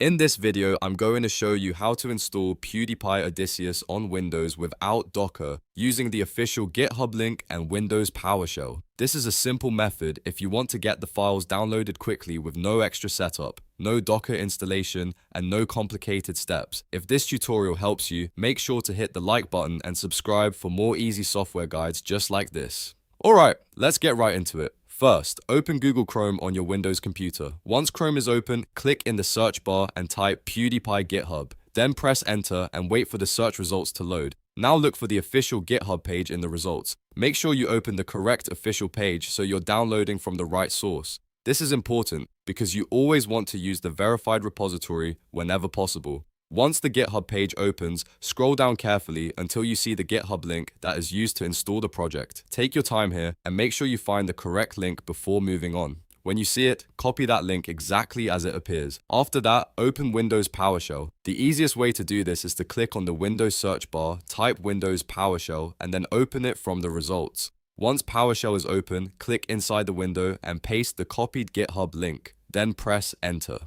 In this video, I'm going to show you how to install PewDiePie Odysseus on Windows without Docker using the official GitHub link and Windows PowerShell. This is a simple method if you want to get the files downloaded quickly with no extra setup, no Docker installation, and no complicated steps. If this tutorial helps you, make sure to hit the like button and subscribe for more easy software guides just like this. Alright, let's get right into it. First, open Google Chrome on your Windows computer. Once Chrome is open, click in the search bar and type PewDiePie GitHub. Then press enter and wait for the search results to load. Now look for the official GitHub page in the results. Make sure you open the correct official page so you're downloading from the right source. This is important because you always want to use the verified repository whenever possible. Once the GitHub page opens, scroll down carefully until you see the GitHub link that is used to install the project. Take your time here and make sure you find the correct link before moving on. When you see it, copy that link exactly as it appears. After that, open Windows PowerShell. The easiest way to do this is to click on the Windows search bar, type Windows PowerShell, and then open it from the results. Once PowerShell is open, click inside the window and paste the copied GitHub link. Then press enter.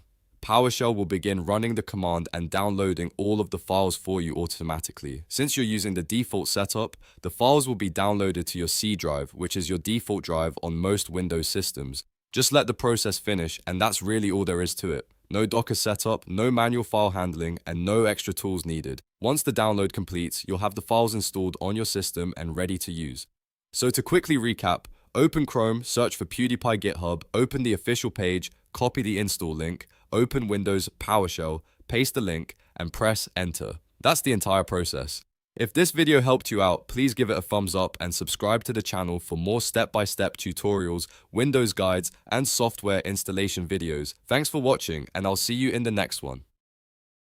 PowerShell will begin running the command and downloading all of the files for you automatically. Since you're using the default setup, the files will be downloaded to your C drive, which is your default drive on most Windows systems. Just let the process finish, and that's really all there is to it. No Docker setup, no manual file handling, and no extra tools needed. Once the download completes, you'll have the files installed on your system and ready to use. So to quickly recap, open Chrome, search for PewDiePie GitHub, open the official page, copy the install link, open Windows PowerShell, paste the link, and press enter. That's the entire process. If this video helped you out, please give it a thumbs up and subscribe to the channel for more step-by-step tutorials, Windows guides, and software installation videos. Thanks for watching, and I'll see you in the next one.